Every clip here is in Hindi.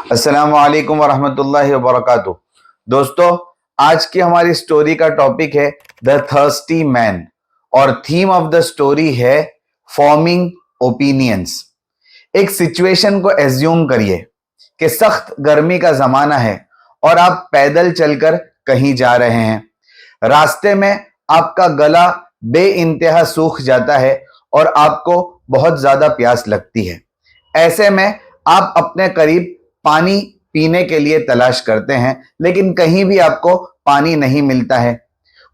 अस्सलाम वालेकुम वरहमतुल्लाहि वबरकातुह। दोस्तों, आज की हमारी स्टोरी का टॉपिक है द थर्स्टी मैन और थीम ऑफ द स्टोरी है फॉर्मिंग ओपिनियंस। एक सिचुएशन को एज्यूम करिए कि सख्त गर्मी का जमाना है और आप पैदल चलकर कहीं जा रहे हैं। रास्ते में आपका गला बे इंतहा सूख जाता है और आपको बहुत ज्यादा प्यास लगती है। ऐसे में आप अपने करीब पानी पीने के लिए तलाश करते हैं, लेकिन कहीं भी आपको पानी नहीं मिलता है।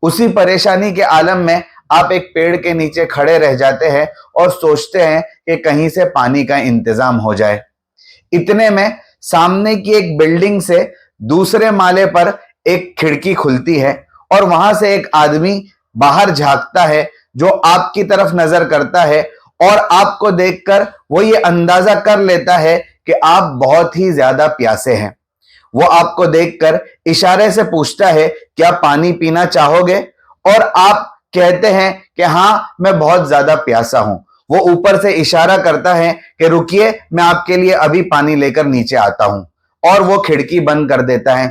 उसी परेशानी के आलम में आप एक पेड़ के नीचे खड़े रह जाते हैं और सोचते हैं कि कहीं से पानी का इंतजाम हो जाए। इतने में सामने की एक बिल्डिंग से दूसरे माले पर एक खिड़की खुलती है और वहां से एक आदमी बाहर झांकता है, जो आपकी तरफ नजर करता है और आपको देखकर वो ये अंदाजा कर लेता है कि आप बहुत ही ज्यादा प्यासे हैं। वो आपको देखकर इशारे से पूछता है, क्या पानी पीना चाहोगे? और आप कहते हैं कि हाँ, मैं बहुत ज्यादा प्यासा हूं। वो ऊपर से इशारा करता है कि रुकिए, मैं आपके लिए अभी पानी लेकर नीचे आता हूं, और वो खिड़की बंद कर देता है।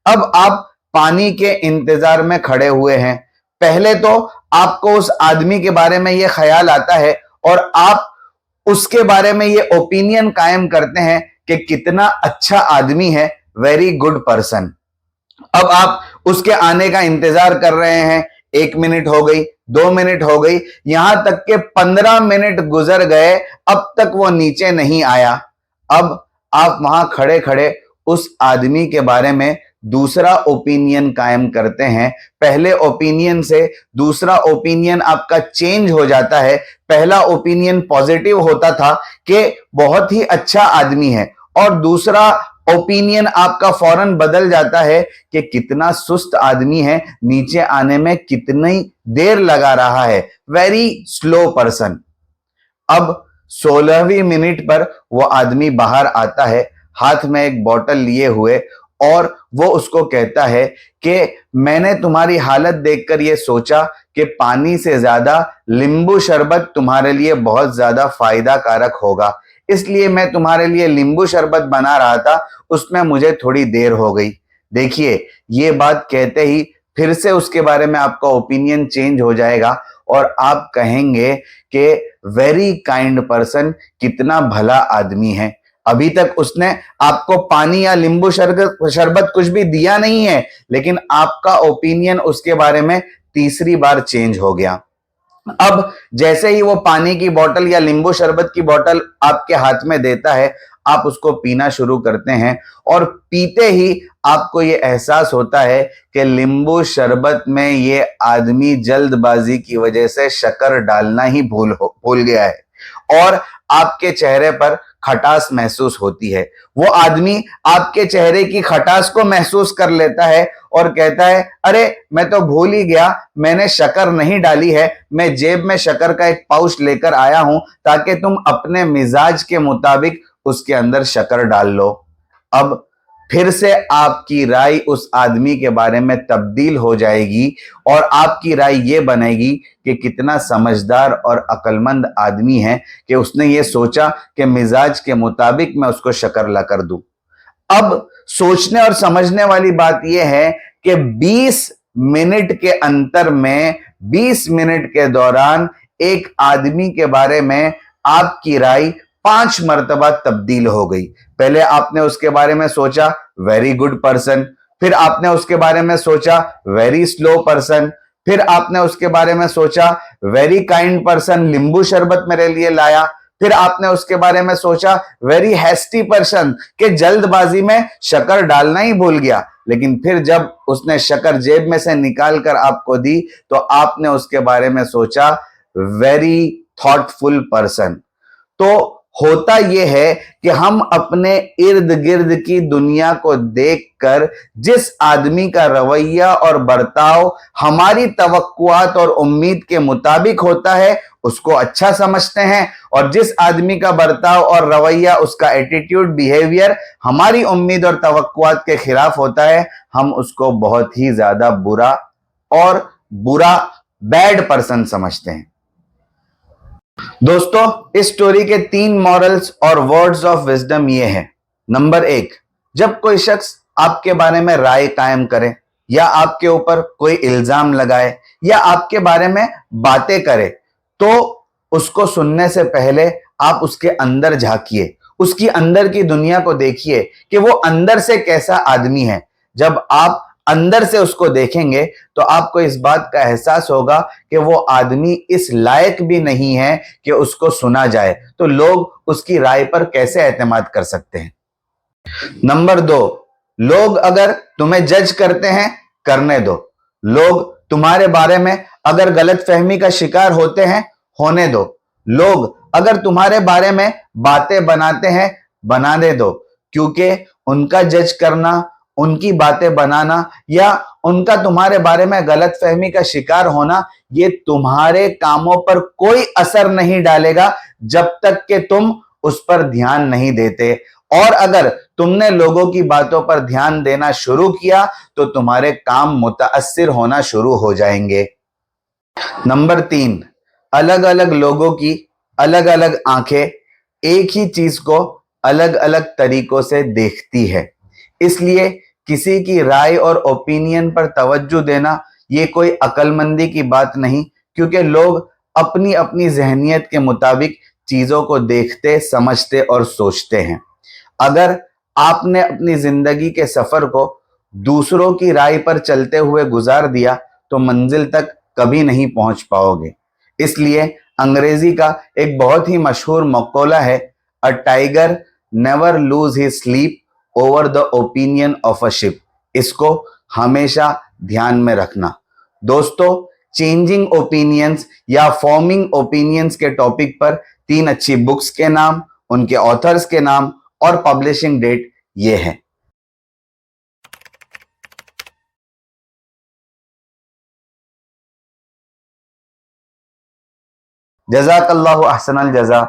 अब आप पानी के इंतजार में खड़े हुए हैं। पहले तो आपको उस आदमी के बारे में यह ख्याल आता है और आप उसके बारे में ये ओपिनियन कायम करते हैं कि कितना अच्छा आदमी है, वेरी गुड पर्सन। अब आप उसके आने का इंतजार कर रहे हैं। 1 मिनट हो गई, 2 मिनट हो गई, यहां तक के 15 मिनट गुजर गए, अब तक वो नीचे नहीं आया। अब आप वहां खड़े खड़े उस आदमी के बारे में दूसरा ओपिनियन कायम करते हैं। पहले ओपिनियन से दूसरा ओपिनियन आपका चेंज हो जाता है। पहला ओपिनियन पॉजिटिव होता था कि बहुत ही अच्छा आदमी है, और दूसरा ओपिनियन आपका फौरन बदल जाता है कि कितना सुस्त आदमी है, नीचे आने में कितनी देर लगा रहा है, वेरी स्लो पर्सन। अब 16वीं मिनट पर वो आदमी बाहर आता है, हाथ में एक बोतल लिए हुए, और वो उसको कहता है कि मैंने तुम्हारी हालत देखकर ये सोचा कि पानी से ज्यादा नींबू शरबत तुम्हारे लिए बहुत ज्यादा फायदा कारक होगा, इसलिए मैं तुम्हारे लिए नींबू शरबत बना रहा था, उसमें मुझे थोड़ी देर हो गई। देखिए, ये बात कहते ही फिर से उसके बारे में आपका ओपिनियन चेंज हो जाएगा और आप कहेंगे कि वेरी काइंड पर्सन, कितना भला आदमी है। अभी तक उसने आपको पानी या नींबू शरबत कुछ भी दिया नहीं है, लेकिन आपका ओपिनियन उसके बारे में तीसरी बार चेंज हो गया। अब जैसे ही वो पानी की बोतल या नींबू शरबत की बोतल आपके हाथ में देता है, आप उसको पीना शुरू करते हैं, और पीते ही आपको ये एहसास होता है कि नींबू शरबत में ये आदमी जल्दबाजी की वजह से शक्कर डालना ही भूल गया है, और आपके चेहरे पर खटास महसूस होती है। वो आदमी आपके चेहरे की खटास को महसूस कर लेता है और कहता है, अरे मैं तो भूल ही गया, मैंने शक्कर नहीं डाली है, मैं जेब में शक्कर का एक पाउच लेकर आया हूं ताकि तुम अपने मिजाज के मुताबिक उसके अंदर शक्कर डाल लो। अब फिर से आपकी राय उस आदमी के बारे में तब्दील हो जाएगी और आपकी राय ये बनेगी कि कितना समझदार और अक्लमंद आदमी है कि उसने ये सोचा कि मिजाज के मुताबिक मैं उसको शक्कर ला कर दूं। अब सोचने और समझने वाली बात यह है कि 20 मिनट के अंतर में, 20 मिनट के दौरान एक आदमी के बारे में आपकी राय 5 मर्तबा तब्दील हो गई। पहले आपने उसके बारे में सोचा वेरी गुड पर्सन, फिर आपने उसके बारे में सोचा वेरी स्लो पर्सन, फिर आपने उसके बारे में सोचा वेरी काइंड पर्सन, नींबू शरबत मेरे लिए लाया, फिर आपने उसके बारे में सोचा वेरी हैस्टी पर्सन के जल्दबाजी में शक्कर डालना ही भूल गया। लेकिन फिर जब उसने शक्कर जेब में से निकाल कर आपको दी तो आपने उसके बारे में सोचा वेरी थॉटफुल पर्सन। तो होता यह है कि हम अपने इर्द गिर्द की दुनिया को देखकर जिस आदमी का रवैया और बर्ताव हमारी तवक्कुआत और उम्मीद के मुताबिक होता है, उसको अच्छा समझते हैं, और जिस आदमी का बर्ताव और रवैया, उसका एटीट्यूड, बिहेवियर हमारी उम्मीद और तवक्कुआत के खिलाफ होता है, हम उसको बहुत ही ज्यादा बुरा बैड पर्सन समझते हैं। दोस्तों, इस स्टोरी के 3 मॉरल्स और वर्ड्स ऑफ विजडम ये हैं। नंबर 1, जब कोई शख्स आपके बारे में राय कायम करे या आपके ऊपर कोई इल्जाम लगाए या आपके बारे में बातें करे, तो उसको सुनने से पहले आप उसके अंदर झांकिए, उसकी अंदर की दुनिया को देखिए कि वो अंदर से कैसा आदमी है। जब आप अंदर से उसको देखेंगे तो आपको इस बात का एहसास होगा कि वो आदमी इस लायक भी नहीं है कि उसको सुना जाए, तो लोग उसकी राय पर कैसे एतमाद कर सकते हैं। नंबर 2, लोग अगर तुम्हें जज करते हैं, करने दो। लोग तुम्हारे बारे में अगर गलतफहमी का शिकार होते हैं, होने दो। लोग अगर तुम्हारे बारे में बातें बनाते हैं, बनाने दो, क्योंकि उनका जज करना, उनकी बातें बनाना या उनका तुम्हारे बारे में गलतफहमी का शिकार होना, ये तुम्हारे कामों पर कोई असर नहीं डालेगा जब तक कि तुम उस पर ध्यान नहीं देते। और अगर तुमने लोगों की बातों पर ध्यान देना शुरू किया तो तुम्हारे काम मुतासिर होना शुरू हो जाएंगे। नंबर 3, अलग अलग लोगों की अलग अलग आंखें एक ही चीज को अलग अलग तरीकों से देखती है, इसलिए किसी की राय और ओपिनियन पर तवज्जो देना ये कोई अक्लमंदी की बात नहीं, क्योंकि लोग अपनी अपनी जहनियत के मुताबिक चीजों को देखते, समझते और सोचते हैं। अगर आपने अपनी जिंदगी के सफर को दूसरों की राय पर चलते हुए गुजार दिया तो मंजिल तक कभी नहीं पहुंच पाओगे। इसलिए अंग्रेजी का एक बहुत ही मशहूर मकौला है, a tiger never lose his sleep over the opinion of a ship. इसको हमेशा ध्यान में रखना। दोस्तों, चेंजिंग ओपिनियंस या फॉर्मिंग ओपिनियंस के टॉपिक पर 3 अच्छी बुक्स के नाम, उनके ऑथर्स के नाम और पब्लिशिंग डेट ये है। जज़ाकल्लाहु अहसनल जज़ा।